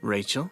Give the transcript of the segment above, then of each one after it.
Rachel?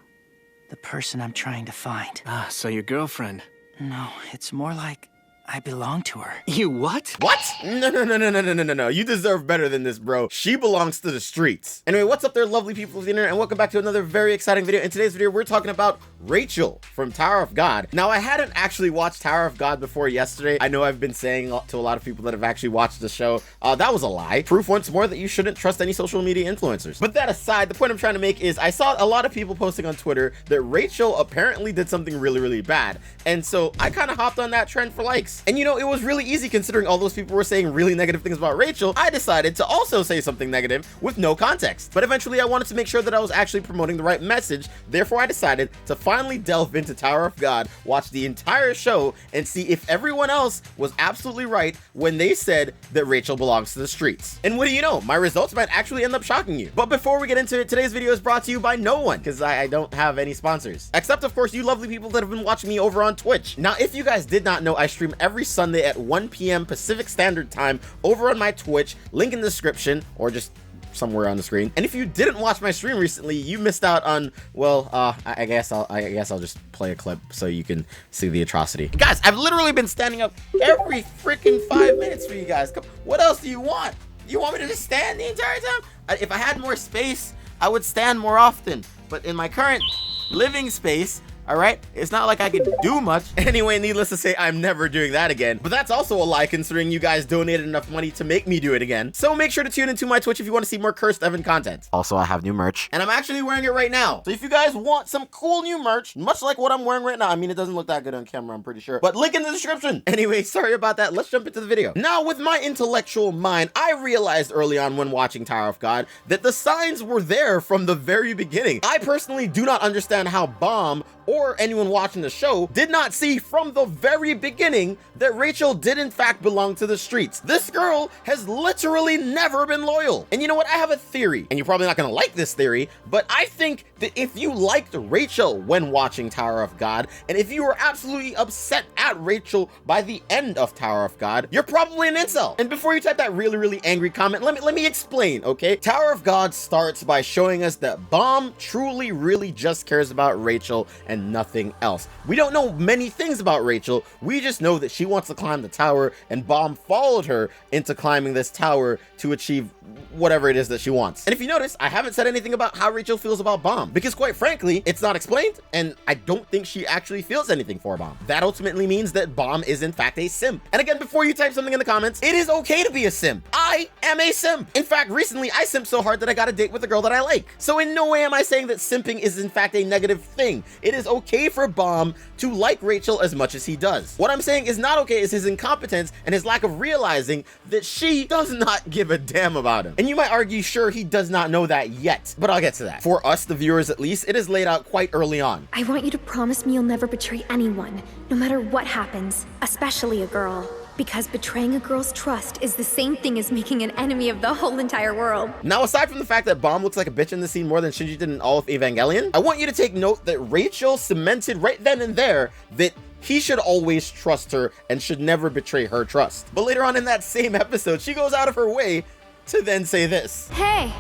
The person I'm trying to find. Ah, so your girlfriend. No, it's more like I belong to her. You what? What? No. You deserve better than this, bro. She belongs to the streets. Anyway, what's up there, lovely people of the internet, and welcome back to another very exciting video. In today's video, we're talking about Rachel from Tower of God. Now, I hadn't actually watched Tower of God before yesterday. I know I've been saying to a lot of people that have actually watched the show, that was a lie. Proof once more that you shouldn't trust any social media influencers. But that aside, the point I'm trying to make is I saw a lot of people posting on Twitter that Rachel apparently did something really bad. And so I kind of hopped on that trend for likes. And you know, it was really easy considering all those people were saying really negative things about Rachel. I decided to also say something negative with no context. But eventually I wanted to make sure that I was actually promoting the right message. Therefore, I decided to finally delve into Tower of God, watch the entire show, and see if everyone else was absolutely right when they said that Rachel belongs to the streets. And what do you know? My results might actually end up shocking you. But before we get into it, today's video is brought to you by no one, because I don't have any sponsors. Except, of course, you lovely people that have been watching me over on Twitch. Now, if you guys did not know, I stream every Sunday at 1 p.m. Pacific Standard Time over on my Twitch, link in the description, or just somewhere on the screen. And if you didn't watch my stream recently, you missed out on, well, I guess I'll just play a clip so you can see the atrocity. Guys, I've literally been standing up every freaking 5 minutes for you guys. What else do you want? You want me to just stand the entire time? If I had more space, I would stand more often. But in my current living space, all right, it's not like I can do much. Anyway, needless to say, I'm never doing that again. But that's also a lie considering you guys donated enough money to make me do it again. So make sure to tune into my Twitch if you want to see more Cursed Evan content. Also, I have new merch, and I'm actually wearing it right now. So if you guys want some cool new merch, much like what I'm wearing right now, I mean, it doesn't look that good on camera, I'm pretty sure, but link in the description. Anyway, sorry about that. Let's jump into the video. Now, with my intellectual mind, I realized early on when watching Tower of God that the signs were there from the very beginning. I personally do not understand how Bomb or anyone watching the show did not see from the very beginning that Rachel did in fact belong to the streets. This girl has literally never been loyal. And you know what? I have a theory, and you're probably not gonna like this theory, but I think that if you liked Rachel when watching Tower of God, and if you were absolutely upset at Rachel by the end of Tower of God, you're probably an incel. And before you type that really angry comment, let me explain, okay? Tower of God starts by showing us that Bomb truly really just cares about Rachel and nothing else. We don't know many things about Rachel. We just know that she wants to climb the tower, and Bomb followed her into climbing this tower to achieve whatever it is that she wants. And if you notice, I haven't said anything about how Rachel feels about Bomb, because quite frankly, it's not explained, and I don't think she actually feels anything for Bomb. That ultimately means that Bomb is in fact a simp. And again, before you type something in the comments, it is okay to be a simp. I am a simp. In fact, recently I simped so hard that I got a date with a girl that I like. So in no way am I saying that simping is in fact a negative thing. It is okay for Bomb to like Rachel as much as he does. What I'm saying is not okay is his incompetence and his lack of realizing that she does not give a damn about him. And you might argue, sure, he does not know that yet, but I'll get to that. For us, the viewers at least, it is laid out quite early on. I want you to promise me you'll never betray anyone, no matter what happens, especially a girl. Because betraying a girl's trust is the same thing as making an enemy of the whole entire world. Now, aside from the fact that Bomb looks like a bitch in the scene more than Shinji did in all of Evangelion, I want you to take note that Rachel cemented right then and there that he should always trust her and should never betray her trust. But later on in that same episode, she goes out of her way to then say this. Hey,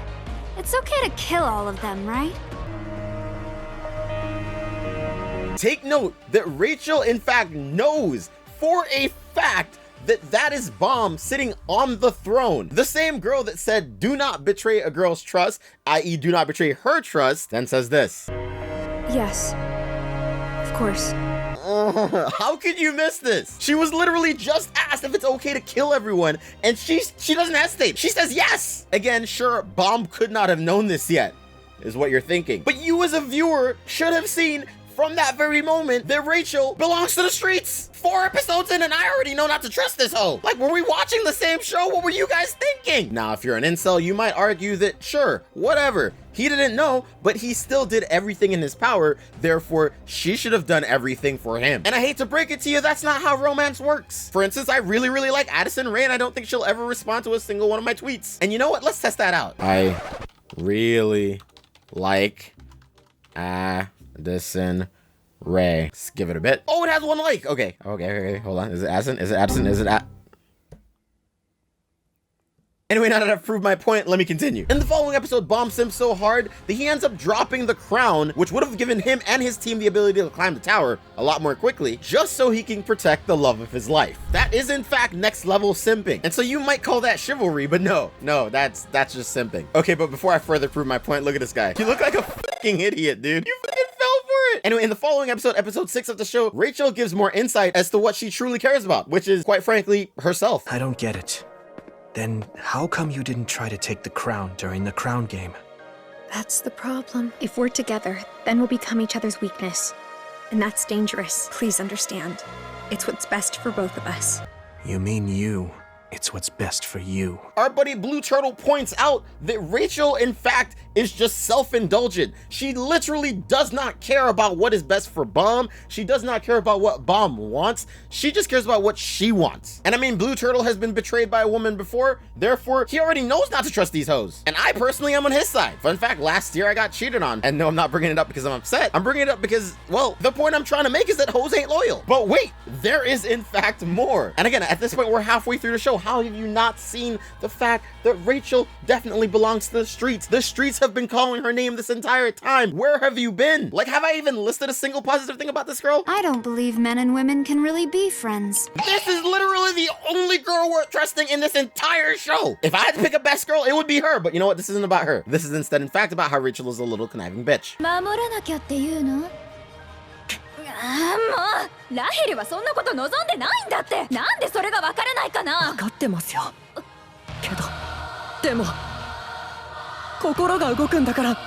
it's okay to kill all of them, right? Take note that Rachel in fact knows for a fact that is Bomb sitting on the throne. The same girl that said do not betray a girl's trust, i.e. do not betray her trust, then says this. Yes, of course. How could you miss this? She was literally just asked if it's okay to kill everyone, and she doesn't hesitate. She says yes. Again, sure, Bomb could not have known this yet, is what you're thinking. But you as a viewer should have seen from that very moment that Rachel belongs to the streets. 4 episodes in and I already know not to trust this hoe. Like, were we watching the same show? What were you guys thinking? Now, if you're an incel, you might argue that, sure, whatever. He didn't know, but he still did everything in his power. Therefore, she should have done everything for him. And I hate to break it to you, that's not how romance works. For instance, I really like Addison Rae, and I don't think she'll ever respond to a single one of my tweets. And you know what? Let's test that out. I really like Addison Rae. Let's give it a bit. Oh, it has 1 like. Okay, hold on. Is it Addison? Is it Addison? Is it Anyway, now that I've proved my point, let me continue. In the following episode, Bomb simps so hard that he ends up dropping the crown, which would have given him and his team the ability to climb the tower a lot more quickly, just so he can protect the love of his life. That is in fact next level simping. And so you might call that chivalry, but no, that's just simping. Okay, but before I further prove my point, look at this guy. You look like a fucking idiot, dude. You fucking fell for it. Anyway, in the following episode, episode 6 of the show, Rachel gives more insight as to what she truly cares about, which is, quite frankly, herself. I don't get it. Then how come you didn't try to take the crown during the crown game? That's the problem. If we're together, then we'll become each other's weakness. And that's dangerous. Please understand. It's what's best for both of us. You mean you. It's what's best for you. Our buddy Blue Turtle points out that Rachel, in fact, is just self-indulgent. She literally does not care about what is best for Bomb. She does not care about what Bomb wants. She just cares about what she wants. And I mean, Blue Turtle has been betrayed by a woman before, therefore, he already knows not to trust these hoes. And I personally am on his side. Fun fact, last year I got cheated on. And no, I'm not bringing it up because I'm upset. I'm bringing it up because, well, the point I'm trying to make is that hoes ain't loyal. But wait, there is in fact more. And again, at this point, we're halfway through the show. How have you not seen the fact that Rachel definitely belongs to the streets? The streets have been calling her name this entire time. Where have you been? Like, have I even listed a single positive thing about this girl? I don't believe men and women can really be friends. This is literally the only girl worth trusting in this entire show. If I had to pick a best girl, it would be her. But you know what? This isn't about her. This is instead, in fact, about how Rachel is a little conniving bitch. 守らなきゃっていうの？もうラヘルはそんなこと望んでないんだって。なんでそれがわからないかな。分かってますよ。けど、でも心が動くんだから。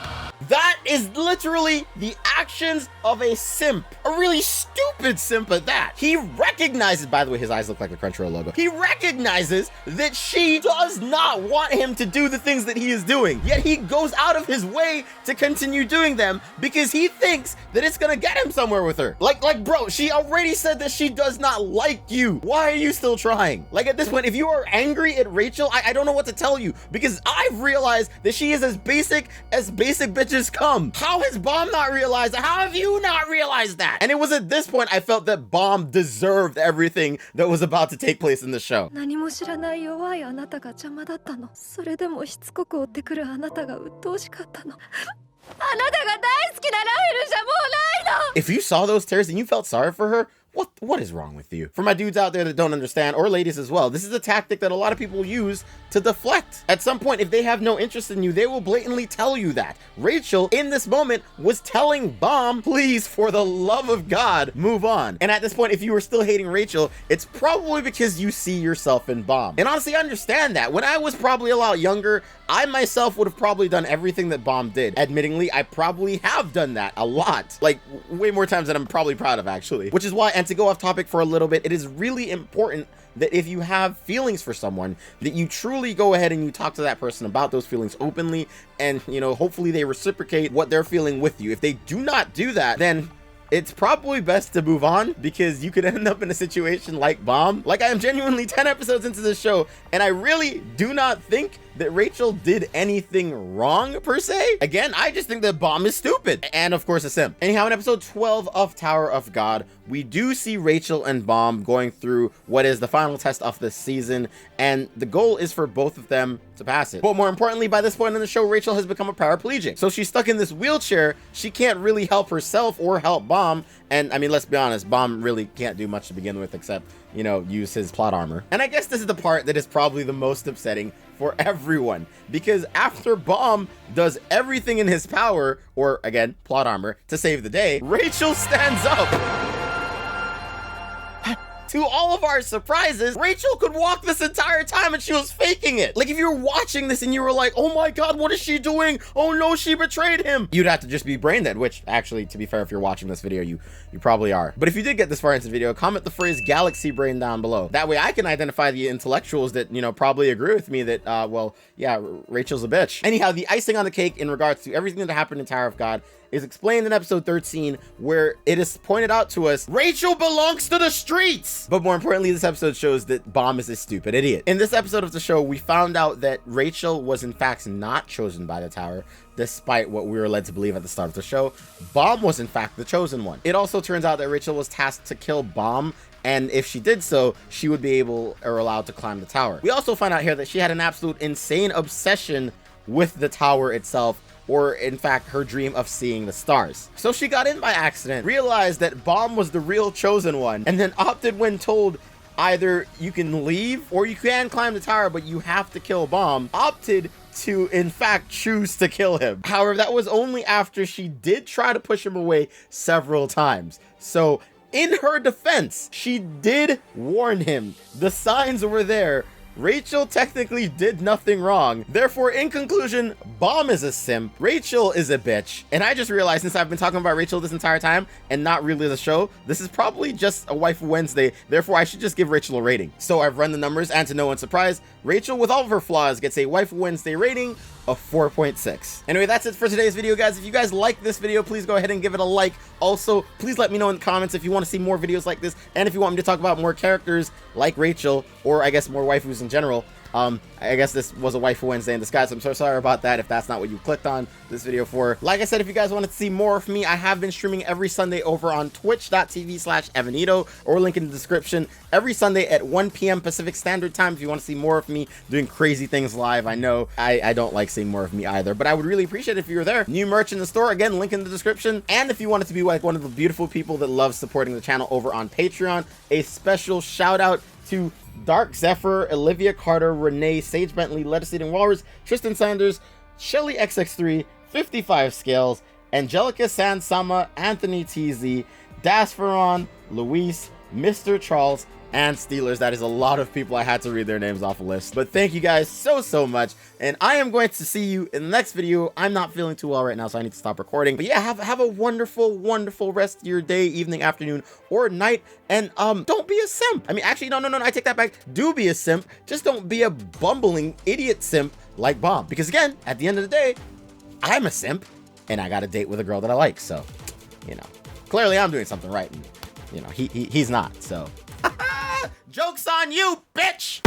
That is literally the actions of a simp. A really stupid simp at that. He recognizes, by the way, his eyes look like the Crunchyroll logo. He recognizes that she does not want him to do the things that he is doing. Yet he goes out of his way to continue doing them because he thinks that it's gonna get him somewhere with her. Like bro, she already said that she does not like you. Why are you still trying? Like at this point, if you are angry at Rachel, I don't know what to tell you because I've realized that she is as basic bitches come. How has Bomb not realized that? How have you not realized that? And it was at this point I felt that Bomb deserved everything that was about to take place in the show. 何も知らない弱いあなたが邪魔だったの。それでもしつこく追ってくるあなたが鬱陶しかったの。あなたが大好きなラヘルじゃもうないの。 If you saw those tears and you felt sorry for her, what is wrong with you? For my dudes out there that don't understand, or ladies as well, this is a tactic that a lot of people use to deflect. At some point, if they have no interest in you, they will blatantly tell you that. Rachel, in this moment, was telling Bomb, please, for the love of God, move on. And at this point, if you were still hating Rachel, it's probably because you see yourself in Bomb. And honestly, I understand that. When I was probably a lot younger, I myself would have probably done everything that Bomb did. Admittingly, I probably have done that a lot. Like, way more times than I'm probably proud of, actually. Which is why, and to go off topic for a little bit, it is really important that if you have feelings for someone, that you truly go ahead and you talk to that person about those feelings openly, and, you know, hopefully they reciprocate what they're feeling with you. If they do not do that, then it's probably best to move on because you could end up in a situation like Bomb. Like, I am genuinely 10 episodes into this show, and I really do not think that Rachel did anything wrong, per se. Again, I just think that Bomb is stupid. And of course, a simp. Anyhow, in episode 12 of Tower of God, we do see Rachel and Bomb going through what is the final test of this season, and the goal is for both of them to pass it. But more importantly, by this point in the show, Rachel has become a paraplegic. So she's stuck in this wheelchair. She can't really help herself or help Bomb. And I mean, let's be honest, Bomb really can't do much to begin with except, you know, use his plot armor. And I guess this is the part that is probably the most upsetting for everyone, because after Bomb does everything in his power, or again, plot armor, to save the day, Rachel stands up. To all of our surprises, Rachel could walk this entire time and she was faking it. Like, if you were watching this and you were like, oh my god, what is she doing? Oh no, she betrayed him. You'd have to just be brain dead, which actually, to be fair, if you're watching this video, you probably are. But if you did get this far into the video, comment the phrase galaxy brain down below. That way I can identify the intellectuals that, you know, probably agree with me that, well, yeah, Rachel's a bitch. Anyhow, the icing on the cake in regards to everything that happened in Tower of God is explained in episode 13, where it is pointed out to us, Rachel belongs to the streets! But more importantly, this episode shows that Bomb is a stupid idiot. In this episode of the show, we found out that Rachel was in fact not chosen by the tower, despite what we were led to believe at the start of the show. Bomb was in fact the chosen one. It also turns out that Rachel was tasked to kill Bomb and if she did so, she would be able or allowed to climb the tower. We also find out here that she had an absolute insane obsession with the tower itself, or in fact her dream of seeing the stars. So she got in by accident, realized that Bomb was the real chosen one, and then opted when told either you can leave or you can climb the tower, but you have to kill Bomb, opted to in fact choose to kill him. However, that was only after she did try to push him away several times. So in her defense, she did warn him. The signs were there. Rachel technically did nothing wrong. Therefore, in conclusion, Bomb is a simp, Rachel is a bitch. And I just realized, since I've been talking about Rachel this entire time and not really the show, this is probably just a Waifu Wednesday. Therefore, I should just give Rachel a rating. So I've run the numbers, and to no one's surprise, Rachel, with all of her flaws, gets a Waifu Wednesday rating of 4.6. Anyway, that's it for today's video, guys. If you guys like this video, please go ahead and give it a like. Also, please let me know in the comments if you want to see more videos like this, and if you want me to talk about more characters like Rachel, or I guess more waifus in general. I guess this was a Waifu Wednesday in disguise. I'm so sorry about that if that's not what you clicked on this video for. Like I said, if you guys wanted to see more of me, I have been streaming every Sunday over on twitch.tv/evanito, or link in the description, every Sunday at 1 p.m. Pacific Standard Time if you want to see more of me doing crazy things live. I know I don't like seeing more of me either, but I would really appreciate it if you were there. New merch in the store, again, link in the description. And if you wanted to be like one of the beautiful people that love supporting the channel over on Patreon, a special shout out to Dark Zephyr, Olivia Carter, Renee, Sage Bentley, Lettuce Eating Walrus, Tristan Sanders, Shelly XX3, 55 Scales, Angelica Sansama, Anthony TZ, Dasferon, Luis, Mr. Charles, and Steelers. That is a lot of people. I had to read their names off a list. But thank you guys so much. And I am going to see you in the next video. I'm not feeling too well right now, so I need to stop recording. But yeah, have a wonderful rest of your day, evening, afternoon, or night. And don't be a simp. I mean, actually, no, I take that back. Do be a simp. Just don't be a bumbling idiot simp like Bomb. Because again, at the end of the day, I'm a simp, and I got a date with a girl that I like. So, you know, clearly I'm doing something right. And, you know, he's not. So, joke's on you, bitch!